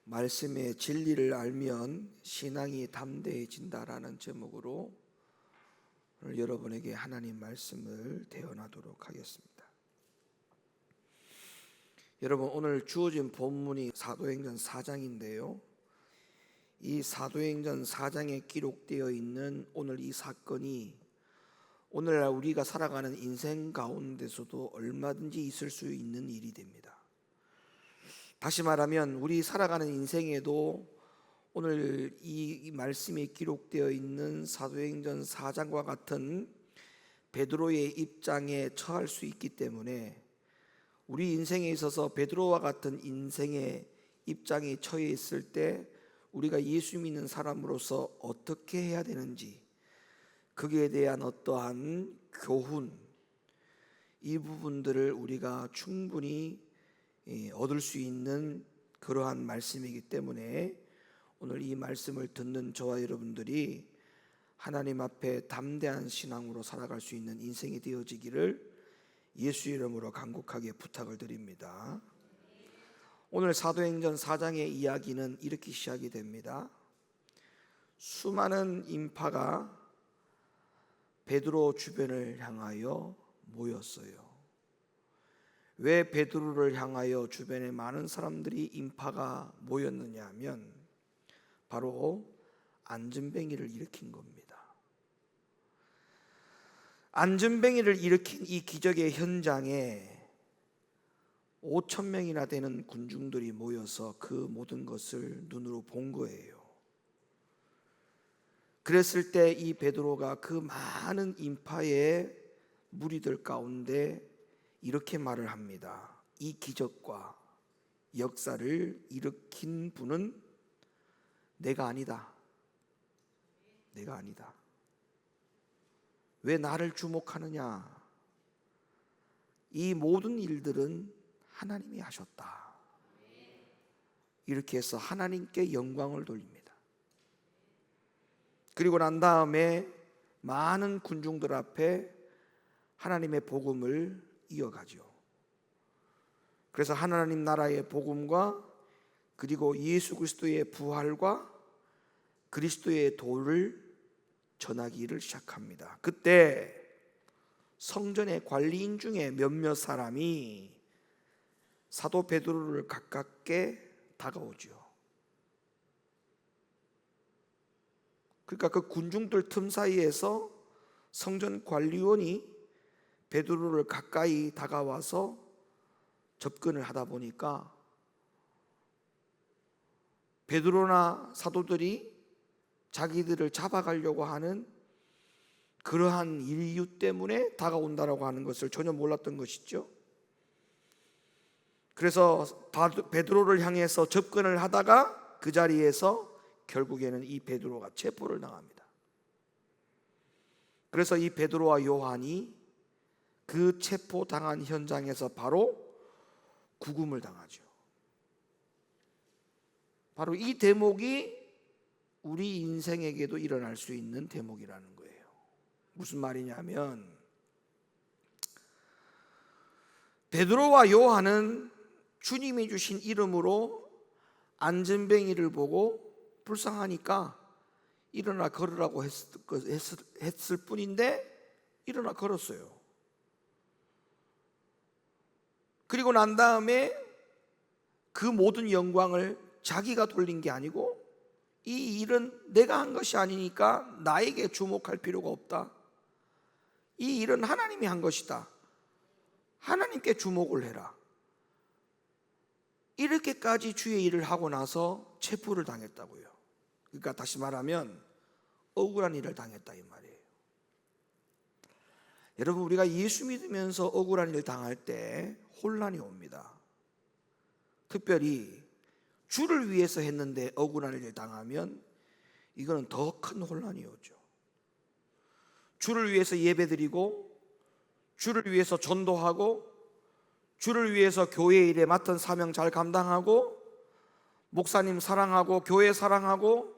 말씀의 진리를 알면 신앙이 담대해진다라는 제목으로 오늘 여러분에게 하나님 말씀을 대언하도록 하겠습니다. 여러분, 오늘 주어진 본문이 사도행전 4장인데요 이 사도행전 4장에 기록되어 있는 오늘 이 사건이 오늘날 우리가 살아가는 인생 가운데서도 얼마든지 있을 수 있는 일이 됩니다. 다시 말하면 우리 살아가는 인생에도 오늘 이 말씀이 기록되어 있는 사도행전 4장과 같은 베드로의 입장에 처할 수 있기 때문에 우리 인생에 있어서 베드로와 같은 인생의 입장에 처해 있을 때 우리가 예수 믿는 사람으로서 어떻게 해야 되는지, 거기에 대한 어떠한 교훈, 이 부분들을 우리가 충분히 얻을 수 있는 그러한 말씀이기 때문에 오늘 이 말씀을 듣는 저와 여러분들이 하나님 앞에 담대한 신앙으로 살아갈 수 있는 인생이 되어지기를 예수 이름으로 간곡하게 부탁을 드립니다. 오늘 사도행전 4장의 이야기는 이렇게 시작이 됩니다. 수많은 인파가 베드로 주변을 향하여 모였어요. 왜 베드로를 향하여 주변에 많은 사람들이 인파가 모였느냐 하면 바로 안전뱅이를 일으킨 겁니다. 안전뱅이를 일으킨 이 기적의 현장에 5,000명이나 되는 군중들이 모여서 그 모든 것을 눈으로 본 거예요. 그랬을 때 이 베드로가 그 많은 인파의 무리들 가운데 이렇게 말을 합니다. 이 기적과 역사를 일으킨 분은 내가 아니다. 내가 아니다. 왜 나를 주목하느냐? 이 모든 일들은 하나님이 하셨다. 이렇게 해서 하나님께 영광을 돌립니다. 그리고 난 다음에 많은 군중들 앞에 하나님의 복음을 이어가죠. 그래서 하나님 나라의 복음과 그리고 예수 그리스도의 부활과 그리스도의 도를 전하기를 시작합니다. 그때 성전의 관리인 중에 몇몇 사람이 사도 베드로를 가깝게 다가오죠. 그러니까 그 군중들 틈 사이에서 성전 관리원이 베드로를 가까이 다가와서 접근을 하다 보니까 베드로나 사도들이 자기들을 잡아가려고 하는 그러한 이유 때문에 다가온다라고 하는 것을 전혀 몰랐던 것이죠. 그래서 베드로를 향해서 접근을 하다가 그 자리에서 결국에는 이 베드로가 체포를 당합니다. 그래서 이 베드로와 요한이 그 체포당한 현장에서 바로 구금을 당하죠. 바로 이 대목이 우리 인생에게도 일어날 수 있는 대목이라는 거예요. 무슨 말이냐면 베드로와 요한은 주님이 주신 이름으로 안전뱅이를 보고 불쌍하니까 일어나 걸으라고 했을 뿐인데 일어나 걸었어요. 그리고 난 다음에 그 모든 영광을 자기가 돌린 게 아니고 이 일은 내가 한 것이 아니니까 나에게 주목할 필요가 없다. 이 일은 하나님이 한 것이다. 하나님께 주목을 해라. 이렇게까지 주의 일을 하고 나서 체포를 당했다고요. 그러니까 다시 말하면 억울한 일을 당했다 이 말이에요. 여러분, 우리가 예수 믿으면서 억울한 일을 당할 때 혼란이 옵니다. 특별히 주를 위해서 했는데 억울한 일을 당하면 이거는 더 큰 혼란이 오죠. 주를 위해서 예배드리고 주를 위해서 전도하고 주를 위해서 교회 일에 맡은 사명 잘 감당하고 목사님 사랑하고 교회 사랑하고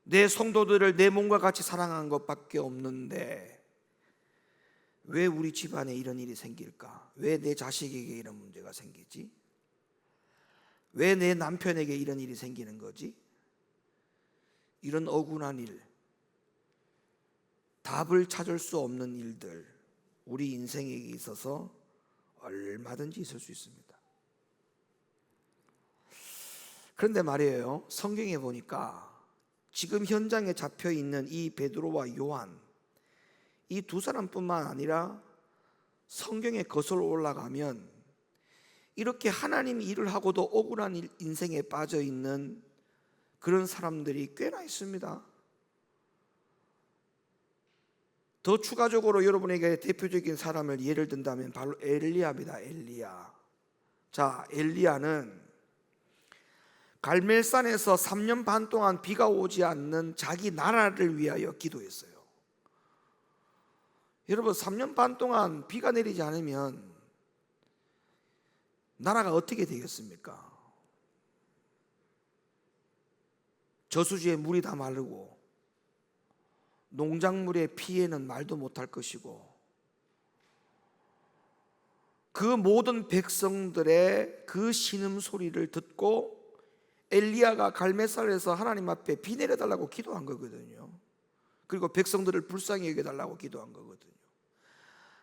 내 성도들을 내 몸과 같이 사랑한 것밖에 없는데 왜 우리 집안에 이런 일이 생길까? 왜 내 자식에게 이런 문제가 생기지? 왜 내 남편에게 이런 일이 생기는 거지? 이런 억울한 일, 답을 찾을 수 없는 일들, 우리 인생에 있어서 얼마든지 있을 수 있습니다. 그런데 말이에요, 성경에 보니까 지금 현장에 잡혀 있는 이 베드로와 요한, 이 두 사람뿐만 아니라 성경에 거슬러 올라가면 이렇게 하나님 일을 하고도 억울한 인생에 빠져 있는 그런 사람들이 꽤나 있습니다. 더 추가적으로 여러분에게 대표적인 사람을 예를 든다면 바로 엘리야입니다. 엘리야. 자, 엘리야는 갈멜산에서 3년 반 동안 비가 오지 않는 자기 나라를 위하여 기도했어요. 여러분, 3년 반 동안 비가 내리지 않으면 나라가 어떻게 되겠습니까? 저수지에 물이 다 마르고 농작물의 피해는 말도 못할 것이고, 그 모든 백성들의 그 신음소리를 듣고 엘리야가 갈멜산에서 하나님 앞에 비 내려달라고 기도한 거거든요. 그리고 백성들을 불쌍히 여겨달라고 기도한 거거든요.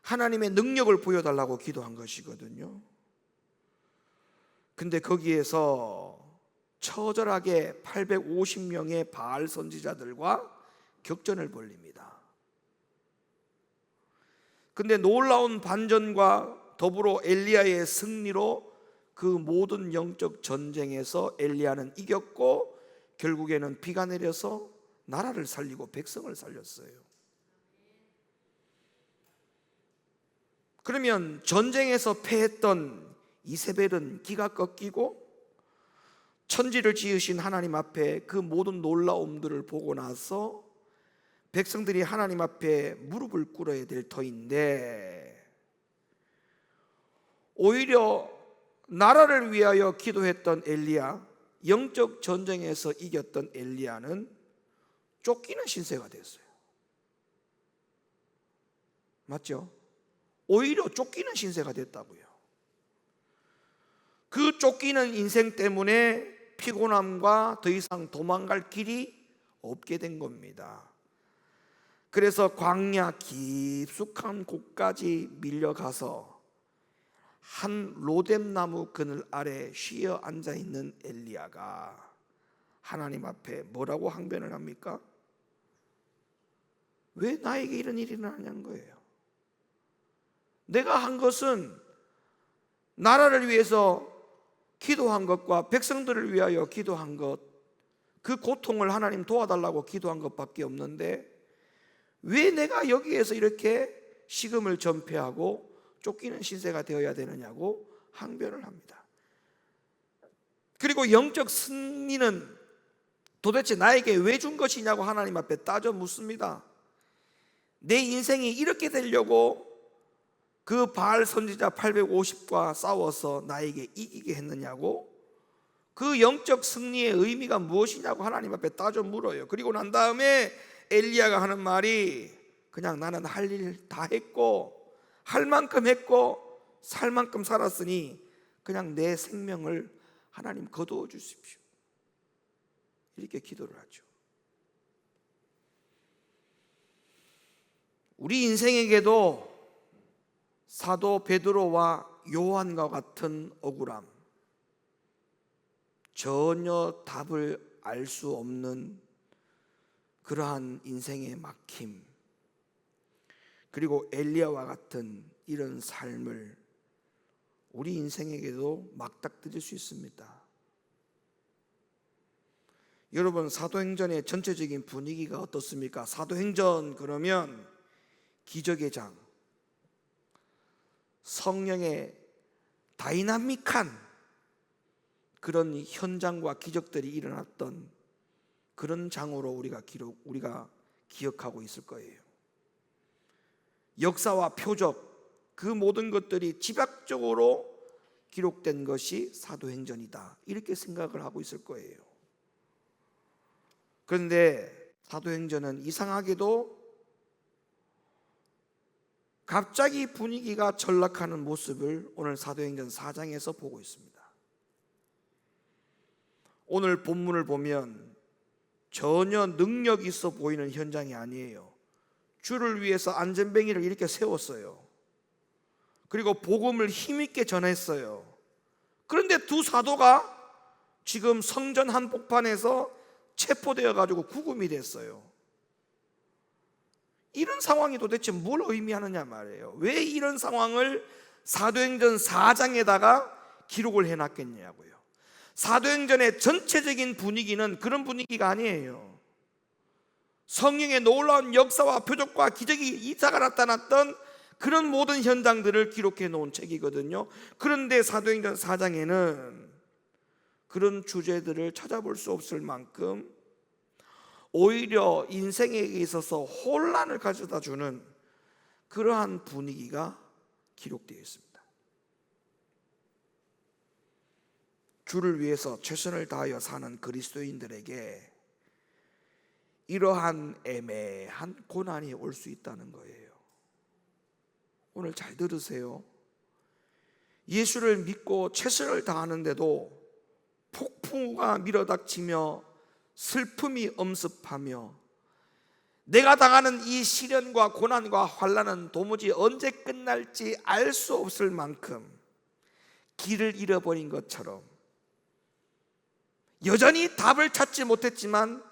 하나님의 능력을 보여달라고 기도한 것이거든요. 근데 거기에서 처절하게 850명의 바알 선지자들과 격전을 벌립니다. 근데 놀라운 반전과 더불어 엘리야의 승리로 그 모든 영적 전쟁에서 엘리야는 이겼고 결국에는 비가 내려서 나라를 살리고 백성을 살렸어요. 그러면 전쟁에서 패했던 이세벨은 기가 꺾이고 천지를 지으신 하나님 앞에 그 모든 놀라움들을 보고 나서 백성들이 하나님 앞에 무릎을 꿇어야 될 터인데, 오히려 나라를 위하여 기도했던 엘리야, 영적 전쟁에서 이겼던 엘리야는 쫓기는 신세가 됐어요. 맞죠? 오히려 쫓기는 신세가 됐다고요. 그 쫓기는 인생 때문에 피곤함과 더 이상 도망갈 길이 없게 된 겁니다. 그래서 광야 깊숙한 곳까지 밀려가서 한 로뎀나무 그늘 아래 쉬어 앉아있는 엘리야가 하나님 앞에 뭐라고 항변을 합니까? 왜 나에게 이런 일이 일어나냐는 거예요. 내가 한 것은 나라를 위해서 기도한 것과 백성들을 위하여 기도한 것, 그 고통을 하나님 도와달라고 기도한 것밖에 없는데 왜 내가 여기에서 이렇게 식음을 전폐하고 쫓기는 신세가 되어야 되느냐고 항변을 합니다. 그리고 영적 승리는 도대체 나에게 왜 준 것이냐고 하나님 앞에 따져 묻습니다. 내 인생이 이렇게 되려고 그 바알 선지자 850과 싸워서 나에게 이기게 했느냐고, 그 영적 승리의 의미가 무엇이냐고 하나님 앞에 따져 물어요. 그리고 난 다음에 엘리야가 하는 말이 그냥 나는 할 일 다 했고 할 만큼 했고 살 만큼 살았으니 그냥 내 생명을 하나님 거두어 주십시오, 이렇게 기도를 하죠. 우리 인생에게도 사도 베드로와 요한과 같은 억울함, 전혀 답을 알 수 없는 그러한 인생의 막힘, 그리고 엘리야와 같은 이런 삶을 우리 인생에게도 맞닥뜨릴 수 있습니다. 여러분, 사도행전의 전체적인 분위기가 어떻습니까? 사도행전 그러면 기적의 장, 성령의 다이나믹한 그런 현장과 기적들이 일어났던 그런 장으로 우리가 기억하고 있을 거예요. 역사와 표적, 그 모든 것들이 집약적으로 기록된 것이 사도행전이다, 이렇게 생각을 하고 있을 거예요. 그런데 사도행전은 이상하게도 갑자기 분위기가 전락하는 모습을 오늘 사도행전 4장에서 보고 있습니다. 오늘 본문을 보면 전혀 능력 있어 보이는 현장이 아니에요. 주를 위해서 안전뱅이를 이렇게 세웠어요. 그리고 복음을 힘있게 전했어요. 그런데 두 사도가 지금 성전 한복판에서 체포되어 가지고 구금이 됐어요. 이런 상황이 도대체 뭘 의미하느냐 말이에요. 왜 이런 상황을 사도행전 4장에다가 기록을 해놨겠냐고요. 사도행전의 전체적인 분위기는 그런 분위기가 아니에요. 성령의 놀라운 역사와 표적과 기적이 이사가 나타났던 그런 모든 현장들을 기록해 놓은 책이거든요. 그런데 사도행전 4장에는 그런 주제들을 찾아볼 수 없을 만큼 오히려 인생에 있어서 혼란을 가져다 주는 그러한 분위기가 기록되어 있습니다. 주를 위해서 최선을 다하여 사는 그리스도인들에게 이러한 애매한 고난이 올 수 있다는 거예요. 오늘 잘 들으세요. 예수를 믿고 최선을 다하는데도 폭풍우가 밀어닥치며 슬픔이 엄습하며 내가 당하는 이 시련과 고난과 환난은 도무지 언제 끝날지 알 수 없을 만큼 길을 잃어버린 것처럼 여전히 답을 찾지 못했지만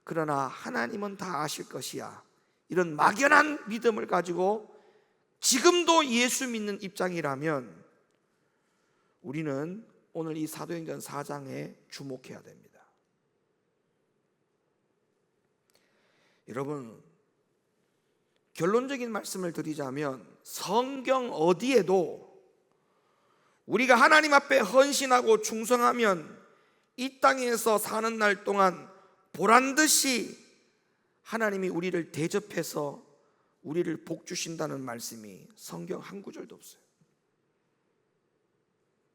그러나 하나님은 다 아실 것이야, 이런 막연한 믿음을 가지고 지금도 예수 믿는 입장이라면 우리는 오늘 이 사도행전 4장에 주목해야 됩니다. 여러분, 결론적인 말씀을 드리자면 성경 어디에도 우리가 하나님 앞에 헌신하고 충성하면 이 땅에서 사는 날 동안 보란듯이 하나님이 우리를 대접해서 우리를 복 주신다는 말씀이 성경 한 구절도 없어요.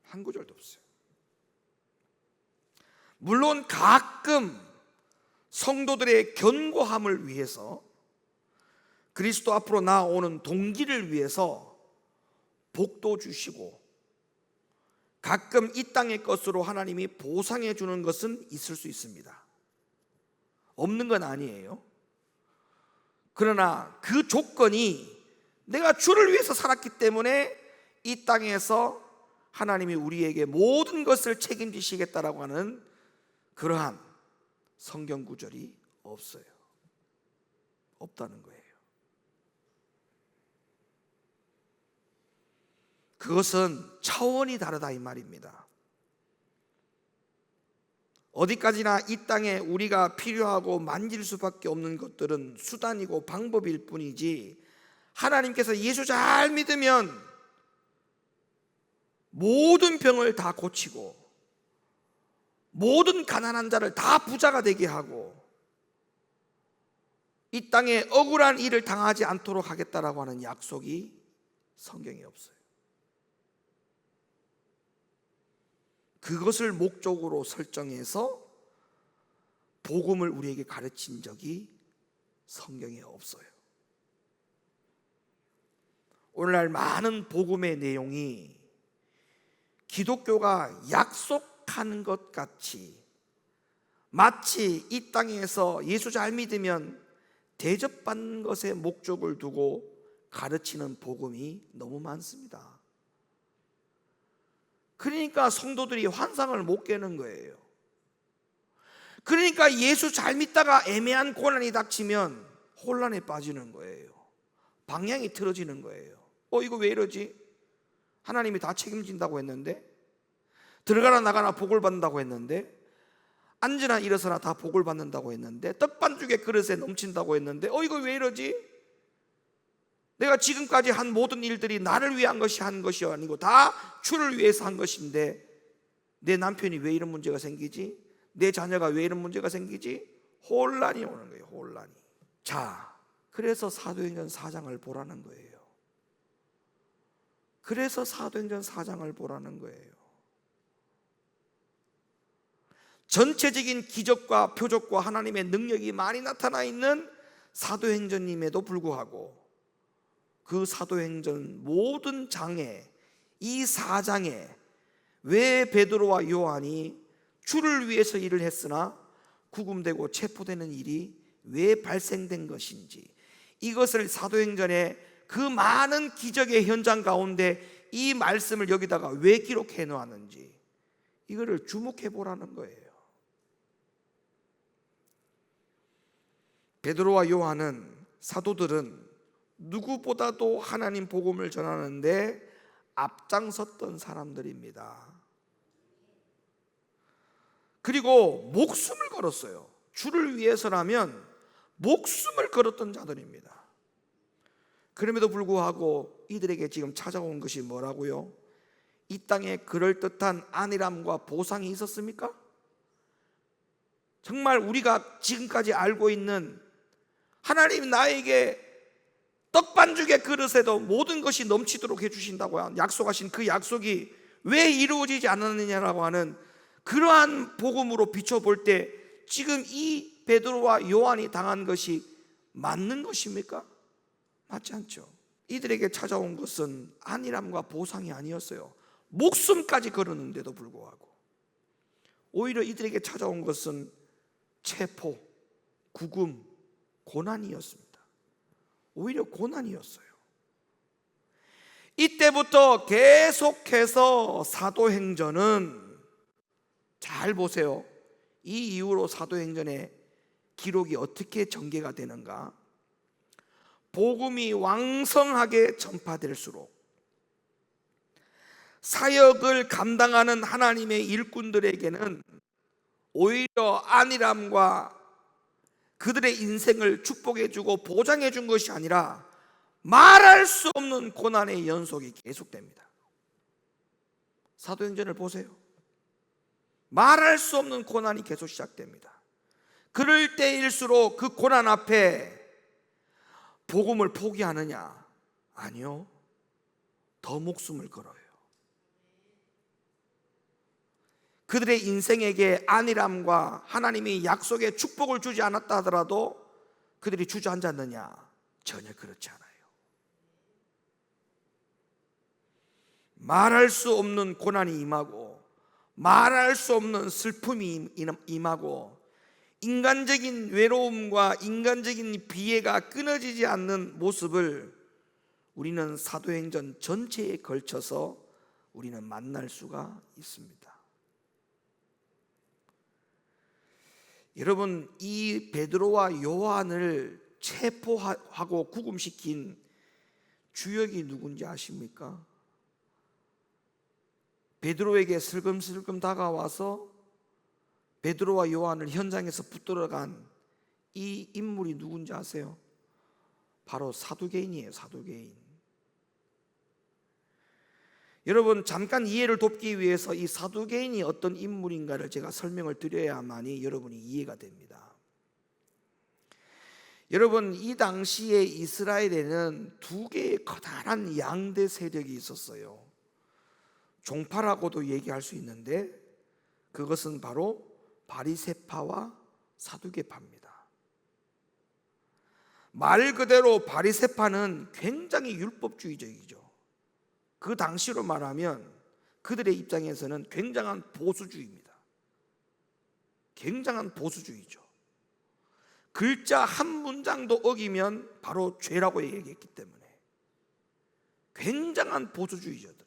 한 구절도 없어요. 물론 가끔 성도들의 견고함을 위해서, 그리스도 앞으로 나아오는 동기를 위해서 복도 주시고 가끔 이 땅의 것으로 하나님이 보상해 주는 것은 있을 수 있습니다. 없는 건 아니에요. 그러나 그 조건이 내가 주를 위해서 살았기 때문에 이 땅에서 하나님이 우리에게 모든 것을 책임지시겠다라고 하는 그러한 성경 구절이 없어요. 없다는 거예요. 그것은 차원이 다르다 이 말입니다. 어디까지나 이 땅에 우리가 필요하고 만질 수밖에 없는 것들은 수단이고 방법일 뿐이지, 하나님께서 예수 잘 믿으면 모든 병을 다 고치고 모든 가난한 자를 다 부자가 되게 하고 이 땅에 억울한 일을 당하지 않도록 하겠다라고 하는 약속이 성경에 없어요. 그것을 목적으로 설정해서 복음을 우리에게 가르친 적이 성경에 없어요. 오늘날 많은 복음의 내용이 기독교가 약속하는 것 같이 마치 이 땅에서 예수 잘 믿으면 대접받는 것에 목적을 두고 가르치는 복음이 너무 많습니다. 그러니까 성도들이 환상을 못 깨는 거예요. 그러니까 예수 잘 믿다가 애매한 고난이 닥치면 혼란에 빠지는 거예요. 방향이 틀어지는 거예요. 이거 왜 이러지? 하나님이 다 책임진다고 했는데, 들어가나 나가나 복을 받는다고 했는데, 앉으나 일어서나 다 복을 받는다고 했는데, 떡반죽에 그릇에 넘친다고 했는데 이거 왜 이러지? 내가 지금까지 한 모든 일들이 나를 위한 것이 한 것이 아니고 다 주를 위해서 한 것인데 내 남편이 왜 이런 문제가 생기지? 내 자녀가 왜 이런 문제가 생기지? 혼란이 오는 거예요. 혼란이. 자, 그래서 사도행전 4장을 보라는 거예요. 그래서 사도행전 4장을 보라는 거예요. 전체적인 기적과 표적과 하나님의 능력이 많이 나타나 있는 사도행전임에도 불구하고 그 사도행전 모든 장에, 이 4장에 왜 베드로와 요한이 주를 위해서 일을 했으나 구금되고 체포되는 일이 왜 발생된 것인지, 이것을 사도행전의 그 많은 기적의 현장 가운데 이 말씀을 여기다가 왜 기록해 놓았는지 이거를 주목해 보라는 거예요. 베드로와 요한은, 사도들은 누구보다도 하나님 복음을 전하는데 앞장섰던 사람들입니다. 그리고 목숨을 걸었어요. 주를 위해서라면 목숨을 걸었던 자들입니다. 그럼에도 불구하고 이들에게 지금 찾아온 것이 뭐라고요? 이 땅에 그럴듯한 안일함과 보상이 있었습니까? 정말 우리가 지금까지 알고 있는 하나님 나에게 떡반죽의 그릇에도 모든 것이 넘치도록 해주신다고 약속하신 그 약속이 왜 이루어지지 않았느냐라고 하는 그러한 복음으로 비춰볼 때 지금 이 베드로와 요한이 당한 것이 맞는 것입니까? 맞지 않죠. 이들에게 찾아온 것은 안일함과 보상이 아니었어요. 목숨까지 걸었는데도 불구하고 오히려 이들에게 찾아온 것은 체포, 구금, 고난이었습니다. 오히려 고난이었어요. 이때부터 계속해서 사도행전은, 잘 보세요, 이 이후로 사도행전의 기록이 어떻게 전개가 되는가? 복음이 왕성하게 전파될수록 사역을 감당하는 하나님의 일꾼들에게는 오히려 안일함과 그들의 인생을 축복해주고 보장해준 것이 아니라 말할 수 없는 고난의 연속이 계속됩니다. 사도행전을 보세요. 말할 수 없는 고난이 계속 시작됩니다. 그럴 때일수록 그 고난 앞에 복음을 포기하느냐? 아니요, 더 목숨을 걸어요. 그들의 인생에게 안일함과 하나님이 약속의 축복을 주지 않았다 하더라도 그들이 주저앉았느냐? 전혀 그렇지 않아요. 말할 수 없는 고난이 임하고 말할 수 없는 슬픔이 임하고 인간적인 외로움과 인간적인 비애가 끊어지지 않는 모습을 우리는 사도행전 전체에 걸쳐서 우리는 만날 수가 있습니다. 여러분, 이 베드로와 요한을 체포하고 구금시킨 주역이 누군지 아십니까? 베드로에게 슬금슬금 다가와서 베드로와 요한을 현장에서 붙들어간 이 인물이 누군지 아세요? 바로 사두개인이에요. 사두개인. 여러분, 잠깐 이해를 돕기 위해서 이 사두개인이 어떤 인물인가를 제가 설명을 드려야만이 여러분이 이해가 됩니다. 여러분, 이 당시에 이스라엘에는 두 개의 커다란 양대 세력이 있었어요. 종파라고도 얘기할 수 있는데 그것은 바로 바리새파와 사두개파입니다. 말 그대로 바리새파는 굉장히 율법주의적이죠. 그 당시로 말하면 그들의 입장에서는 굉장한 보수주의입니다. 굉장한 보수주의죠. 글자 한 문장도 어기면 바로 죄라고 얘기했기 때문에 굉장한 보수주의자들,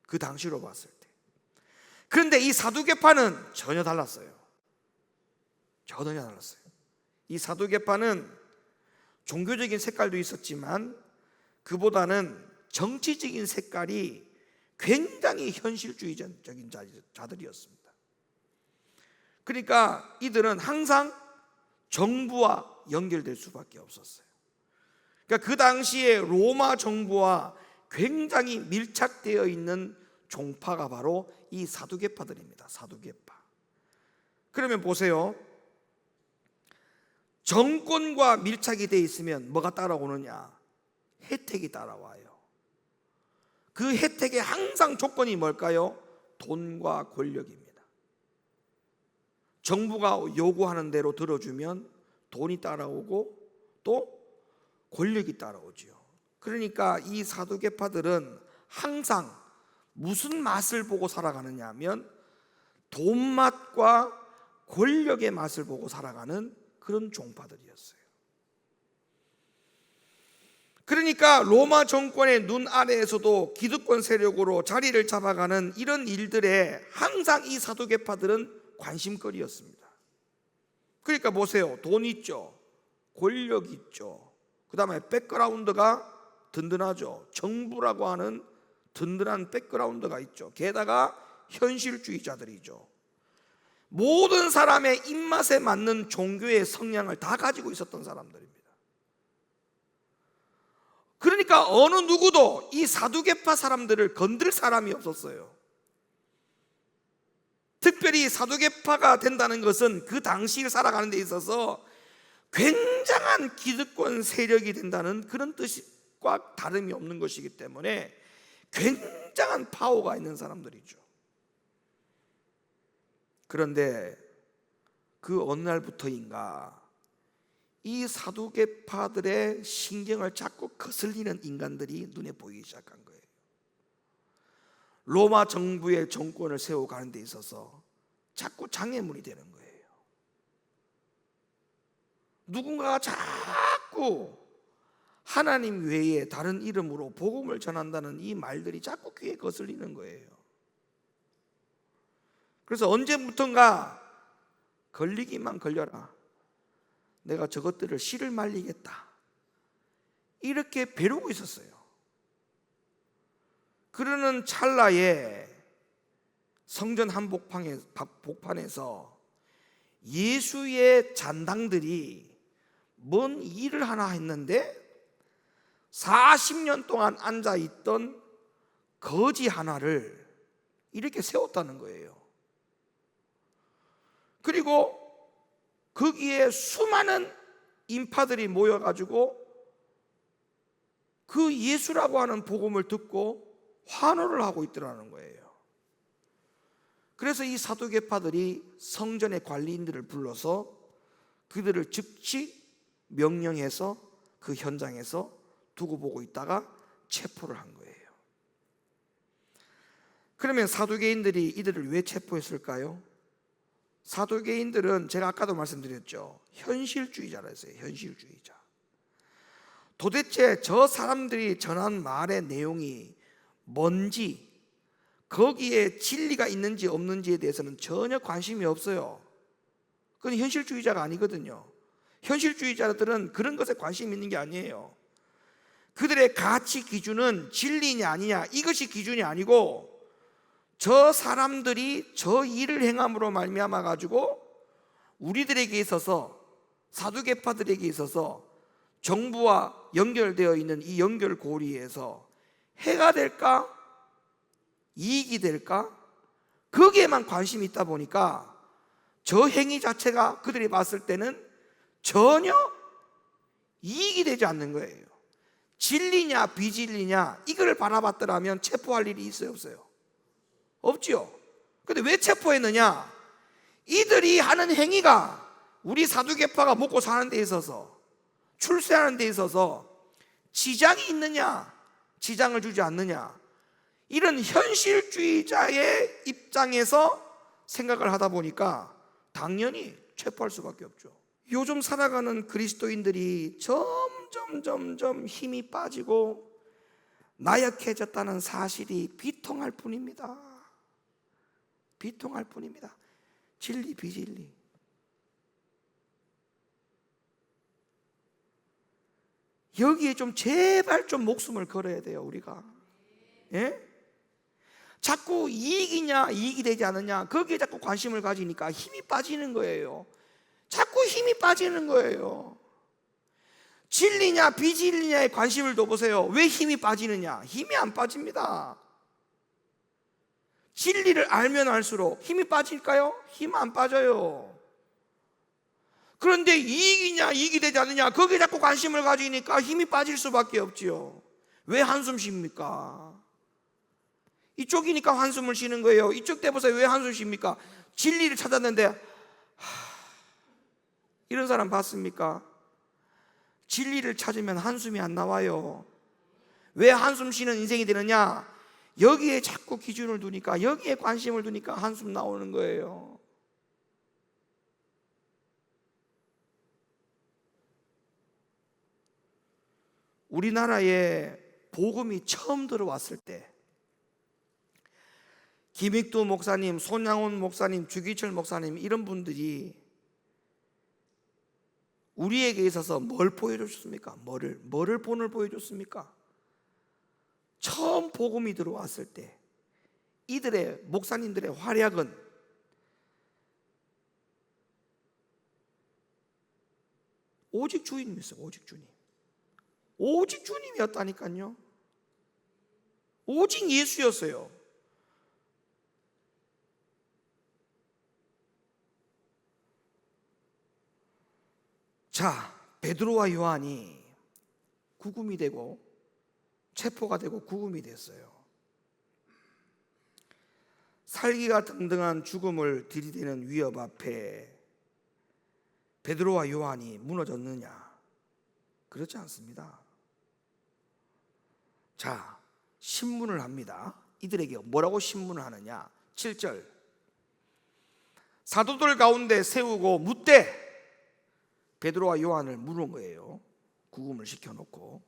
그 당시로 봤을 때. 그런데 이 사두개파는 전혀 달랐어요. 전혀 달랐어요. 이 사두개파는 종교적인 색깔도 있었지만 그보다는 정치적인 색깔이 굉장히 현실주의적인 자들이었습니다. 그러니까 이들은 항상 정부와 연결될 수밖에 없었어요. 그러니까 그 당시에 로마 정부와 굉장히 밀착되어 있는 종파가 바로 이 사두개파들입니다. 사두개파. 그러면 보세요. 정권과 밀착이 되어 있으면 뭐가 따라오느냐? 혜택이 따라와요. 그 혜택의 항상 조건이 뭘까요? 돈과 권력입니다. 정부가 요구하는 대로 들어주면 돈이 따라오고 또 권력이 따라오죠. 그러니까 이 사두개파들은 항상 무슨 맛을 보고 살아가느냐 하면 돈맛과 권력의 맛을 보고 살아가는 그런 종파들이었어요. 그러니까 로마 정권의 눈 아래에서도 기득권 세력으로 자리를 잡아가는 이런 일들에 항상 이 사두개파들은 관심거리였습니다. 그러니까 보세요. 돈 있죠, 권력 있죠, 그 다음에 백그라운드가 든든하죠. 정부라고 하는 든든한 백그라운드가 있죠. 게다가 현실주의자들이죠. 모든 사람의 입맛에 맞는 종교의 성향을 다 가지고 있었던 사람들입니다. 그러니까 어느 누구도 이 사두개파 사람들을 건들 사람이 없었어요. 특별히 사두개파가 된다는 것은 그 당시를 살아가는 데 있어서 굉장한 기득권 세력이 된다는 그런 뜻과 다름이 없는 것이기 때문에 굉장한 파워가 있는 사람들이죠. 그런데 그 어느 날부터인가 이 사두개파들의 신경을 자꾸 거슬리는 인간들이 눈에 보이기 시작한 거예요. 로마 정부의 정권을 세워가는 데 있어서 자꾸 장애물이 되는 거예요. 누군가가 자꾸 하나님 외에 다른 이름으로 복음을 전한다는 이 말들이 자꾸 귀에 거슬리는 거예요. 그래서 언제부턴가 걸리기만 걸려라, 내가 저것들을 씨를 말리겠다, 이렇게 벼르고 있었어요. 그러는 찰나에 성전 한복판에서 예수의 잔당들이 뭔 일을 하나 했는데 40년 동안 앉아있던 거지 하나를 이렇게 세웠다는 거예요. 그리고 거기에 수많은 인파들이 모여가지고 그 예수라고 하는 복음을 듣고 환호를 하고 있더라는 거예요. 그래서 이 사두개파들이 성전의 관리인들을 불러서 그들을 즉시 명령해서 그 현장에서 두고 보고 있다가 체포를 한 거예요. 그러면 사두개인들이 이들을 왜 체포했을까요? 사두개인들은 제가 아까도 말씀드렸죠, 현실주의자라 했어요. 현실주의자. 도대체 저 사람들이 전한 말의 내용이 뭔지, 거기에 진리가 있는지 없는지에 대해서는 전혀 관심이 없어요. 그건 현실주의자가 아니거든요. 현실주의자들은 그런 것에 관심이 있는 게 아니에요. 그들의 가치 기준은 진리냐 아니냐, 이것이 기준이 아니고 저 사람들이 저 일을 행함으로 말미암아 가지고 우리들에게 있어서, 사두개파들에게 있어서 정부와 연결되어 있는 이 연결고리에서 해가 될까, 이익이 될까, 거기에만 관심이 있다 보니까 저 행위 자체가 그들이 봤을 때는 전혀 이익이 되지 않는 거예요. 진리냐 비진리냐 이걸 바라봤더라면 체포할 일이 있어요, 없어요? 없지요. 근데 왜 체포했느냐? 이들이 하는 행위가 우리 사두개파가 먹고 사는 데 있어서, 출세하는 데 있어서 지장이 있느냐, 지장을 주지 않느냐, 이런 현실주의자의 입장에서 생각을 하다 보니까 당연히 체포할 수밖에 없죠. 요즘 살아가는 그리스도인들이 점점 힘이 빠지고 나약해졌다는 사실이 비통할 뿐입니다. 비통할 뿐입니다. 진리 비진리. 여기에 좀 제발 좀 목숨을 걸어야 돼요, 우리가. 예? 자꾸 이익이냐 이익이 되지 않느냐, 거기에 자꾸 관심을 가지니까 힘이 빠지는 거예요. 자꾸 힘이 빠지는 거예요. 진리냐 비진리냐에 관심을 둬보세요. 왜 힘이 빠지느냐? 힘이 안 빠집니다. 진리를 알면 알수록 힘이 빠질까요? 힘 안 빠져요. 그런데 이익이냐 이익이 되지 않느냐, 거기에 자꾸 관심을 가지니까 힘이 빠질 수밖에 없지요. 왜 한숨 쉽니까? 이쪽이니까 한숨을 쉬는 거예요. 이쪽 대보세요. 왜 한숨 쉽니까? 진리를 찾았는데 이런 사람 봤습니까? 진리를 찾으면 한숨이 안 나와요. 왜 한숨 쉬는 인생이 되느냐? 여기에 자꾸 기준을 두니까, 여기에 관심을 두니까 한숨 나오는 거예요. 우리나라에 복음이 처음 들어왔을 때 김익두 목사님, 손양훈 목사님, 주기철 목사님 이런 분들이 우리에게 있어서 뭘 보여줬습니까? 뭐를 본을 보여줬습니까? 처음 복음이 들어왔을 때 이들의 목사님들의 활약은 오직 주님이었어요. 오직 주님. 오직 주님이었다니까요. 오직 예수였어요. 자, 베드로와 요한이 구금이 되고 체포가 되고 구금이 됐어요. 살기가 등등한 죽음을 들이대는 위협 앞에 베드로와 요한이 무너졌느냐? 그렇지 않습니다. 자, 신문을 합니다. 이들에게 뭐라고 신문을 하느냐? 7절, 사도들 가운데 세우고 묻되, 베드로와 요한을 물은 거예요. 구금을 시켜놓고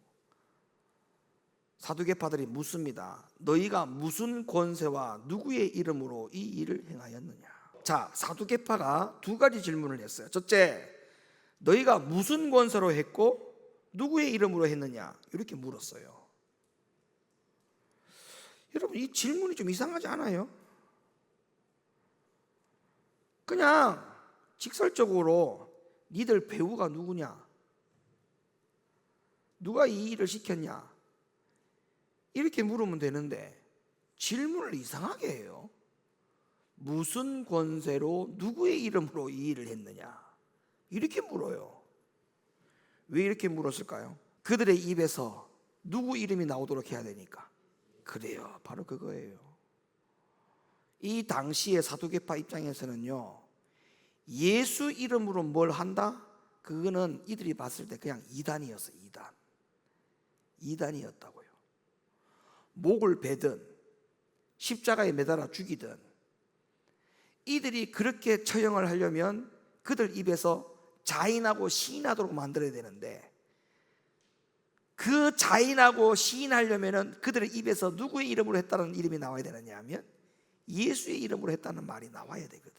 사두개파들이 묻습니다. 너희가 무슨 권세와 누구의 이름으로 이 일을 행하였느냐? 자, 사두개파가 두 가지 질문을 했어요. 첫째, 너희가 무슨 권세로 했고 누구의 이름으로 했느냐? 이렇게 물었어요. 여러분, 이 질문이 좀 이상하지 않아요? 그냥 직설적으로 니들 배우가 누구냐? 누가 이 일을 시켰냐? 이렇게 물으면 되는데 질문을 이상하게 해요. 무슨 권세로 누구의 이름으로 이 일을 했느냐? 이렇게 물어요. 왜 이렇게 물었을까요? 그들의 입에서 누구 이름이 나오도록 해야 되니까. 그래요. 바로 그거예요. 이 당시의 사두개파 입장에서는요, 예수 이름으로 뭘 한다? 그거는 이들이 봤을 때 그냥 이단이었어요. 이단이었다고요. 목을 베든 십자가에 매달아 죽이든 이들이 그렇게 처형을 하려면 그들 입에서 자인하고 시인하도록 만들어야 되는데, 그 자인하고 시인하려면 그들의 입에서 누구의 이름으로 했다는 이름이 나와야 되느냐 하면 예수의 이름으로 했다는 말이 나와야 되거든.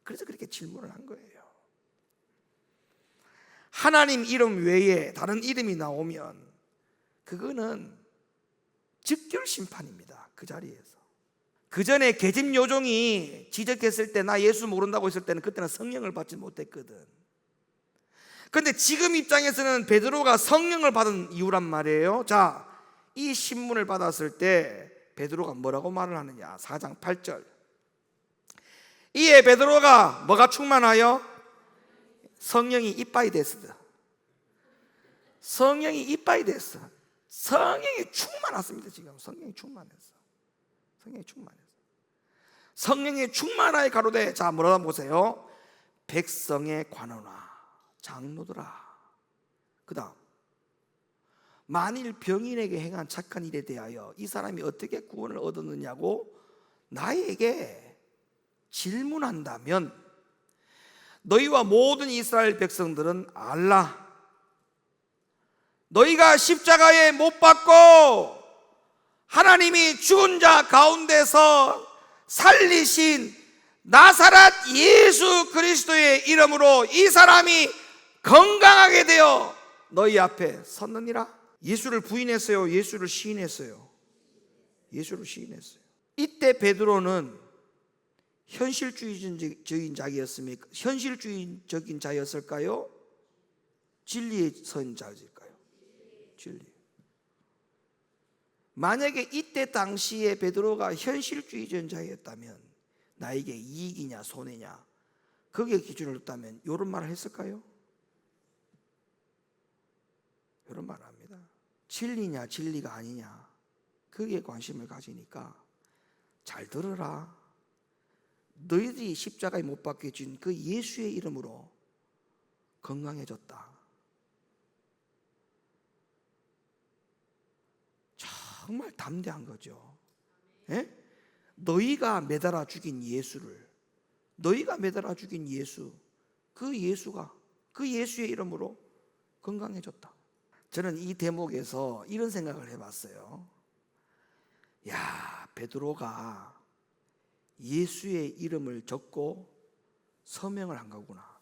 그래서 그렇게 질문을 한 거예요. 하나님 이름 외에 다른 이름이 나오면 그거는 즉결 심판입니다. 그 자리에서. 그 전에 계집 요종이 지적했을 때 나 예수 모른다고 했을 때는 그때는 성령을 받지 못했거든. 근데 지금 입장에서는 베드로가 성령을 받은 이유란 말이에요. 자, 이 신문을 받았을 때 베드로가 뭐라고 말을 하느냐? 4장 8절, 이에 베드로가 뭐가 충만하여? 성령이 이빠이 됐어. 성령이 이빠이 됐어. 성령이 충만했습니다. 지금 성령이 충만했어. 성령이 충만하여 가로되, 자, 뭐라고 보세요? 백성의 관원아, 장로들아. 그 다음, 만일 병인에게 행한 착한 일에 대하여 이 사람이 어떻게 구원을 얻었느냐고 나에게 질문한다면 너희와 모든 이스라엘 백성들은 알라. 너희가 십자가에 못 박고 하나님이 죽은 자 가운데서 살리신 나사렛 예수 그리스도의 이름으로 이 사람이 건강하게 되어 너희 앞에 섰느니라. 예수를 부인했어요? 예수를 시인했어요? 예수를 시인했어요. 이때 베드로는 현실주의적인 자였습니까? 현실주의적인 자였을까요? 진리에 선 자일까요? 진리. 만약에 이때 당시에 베드로가 현실주의적인 자였다면 나에게 이익이냐 손해냐 거기에 기준을 뒀다면 이런 말을 했을까요? 이런 말을 합니다. 진리냐 진리가 아니냐 거기에 관심을 가지니까 잘 들어라. 너희들이 십자가에 못 박혀 진 그 예수의 이름으로 건강해졌다. 정말 담대한 거죠. 예? 너희가 매달아 죽인 예수를, 너희가 매달아 죽인 예수, 그 예수가 그 예수의 이름으로 건강해졌다. 저는 이 대목에서 이런 생각을 해봤어요. 야, 베드로가 예수의 이름을 적고 서명을 한 거구나.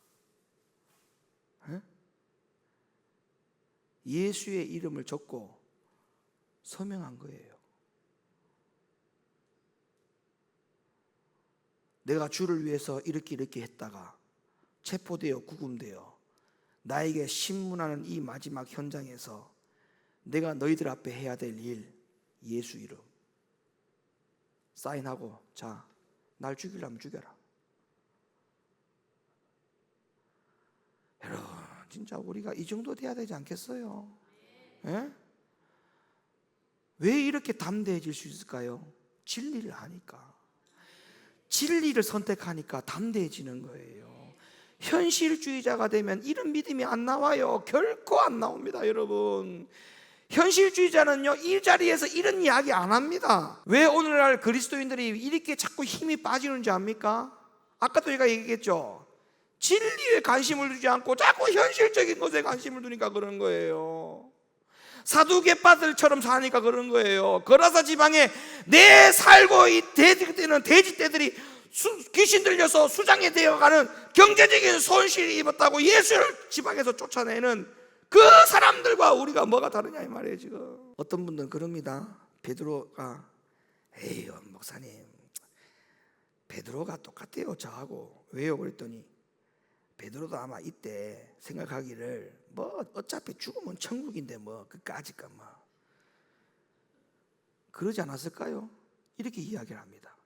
에? 예수의 이름을 적고 서명한 거예요. 내가 주를 위해서 이렇게 했다가 체포되어 구금되어 나에게 신문하는 이 마지막 현장에서 내가 너희들 앞에 해야 될 일, 예수 이름 사인하고, 자, 날 죽이려면 죽여라. 여러분, 진짜 우리가 이 정도 돼야 되지 않겠어요? 예? 왜 이렇게 담대해질 수 있을까요? 진리를 하니까, 진리를 선택하니까 담대해지는 거예요. 현실주의자가 되면 이런 믿음이 안 나와요. 결코 안 나옵니다, 여러분. 현실주의자는요, 이 자리에서 이런 이야기 안 합니다. 왜 오늘날 그리스도인들이 이렇게 자꾸 힘이 빠지는지 압니까? 아까도 제가 얘기했죠. 진리에 관심을 두지 않고 자꾸 현실적인 것에 관심을 두니까 그런 거예요. 사두개파들처럼 사니까 그런 거예요. 거라사 지방에 내 살고 있는 돼지떼들이 귀신 들려서 수장이 되어가는 경제적인 손실을 입었다고 예수를 지방에서 쫓아내는 그 사람들과 우리가 뭐가 다르냐 이 말이에요. 지금 어떤 분들은 그럽니다. 베드로가, 에이 목사님, 베드로가 똑같아요 저하고. 왜요? 그랬더니 베드로도 아마 이때 생각하기를, 뭐 어차피 죽으면 천국인데 뭐 그까짓까 뭐 그러지 않았을까요? 이렇게 이야기를 합니다.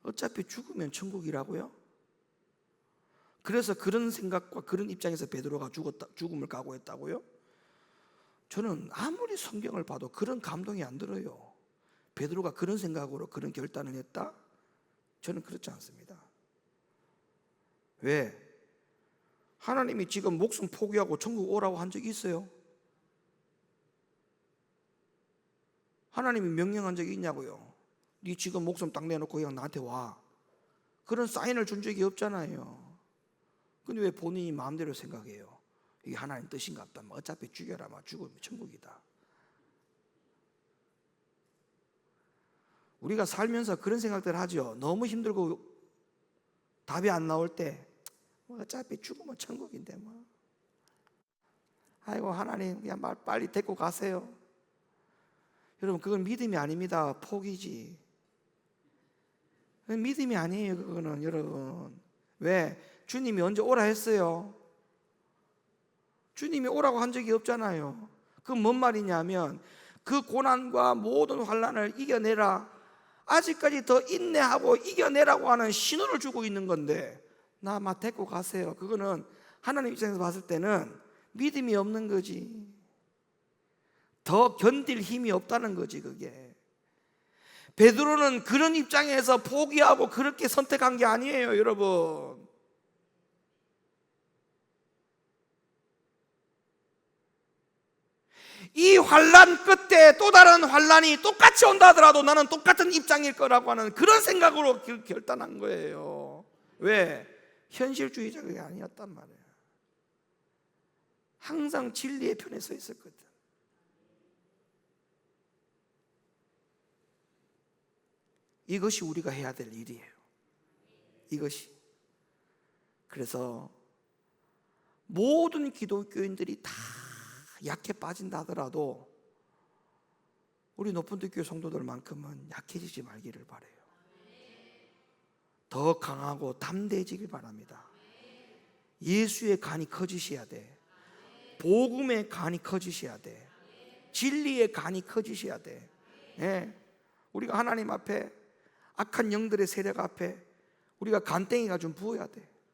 어차피 죽으면 천국이라고요? 그래서 그런 생각과 그런 입장에서 베드로가 죽음을 각오했다고요? 저는 아무리 성경을 봐도 그런 감동이 안 들어요. 베드로가 그런 생각으로 그런 결단을 했다? 저는 그렇지 않습니다. 왜? 하나님이 지금 목숨 포기하고 천국 오라고 한 적이 있어요? 하나님이 명령한 적이 있냐고요? 네 지금 목숨 딱 내놓고 그냥 나한테 와. 그런 사인을 준 적이 없잖아요. 근데 왜 본인이 마음대로 생각해요? 이게 하나님 뜻인가 보다. 어차피 죽여라, 죽으면 천국이다. 우리가 살면서 그런 생각들 하죠. 너무 힘들고 답이 안 나올 때, 어차피 죽으면 천국인데 뭐. 아이고 하나님 그냥 빨리 데리고 가세요. 여러분, 그건 믿음이 아닙니다. 포기지. 믿음이 아니에요, 그거는. 여러분, 왜? 주님이 언제 오라 했어요? 주님이 오라고 한 적이 없잖아요. 그건 뭔 말이냐면, 그 고난과 모든 환난을 이겨내라, 아직까지 더 인내하고 이겨내라고 하는 신호를 주고 있는 건데, 나 데리고 가세요. 그거는 하나님 입장에서 봤을 때는 믿음이 없는 거지. 더 견딜 힘이 없다는 거지, 그게. 베드로는 그런 입장에서 포기하고 그렇게 선택한 게 아니에요, 여러분. 이 환난 끝에 또 다른 환난이 똑같이 온다 하더라도 나는 똑같은 입장일 거라고 하는 그런 생각으로 결단한 거예요. 왜? 현실주의자가 아니었단 말이에요. 항상 진리의 편에 서 있었거든. 이것이 우리가 해야 될 일이에요. 이것이. 그래서 모든 기독교인들이 다 약해 빠진다 하더라도 우리 높은 교회 성도들만큼은 약해지지 말기를 바라요. 더 강하고 담대해지길 바랍니다. 예수의 간이 커지셔야 돼. 복음의 간이 커지셔야 돼. 진리의 간이 커지셔야 돼. 예. 우리가 하나님 앞에, 악한 영들의 세력 앞에 우리가 간땡이가 좀 부어야 돼.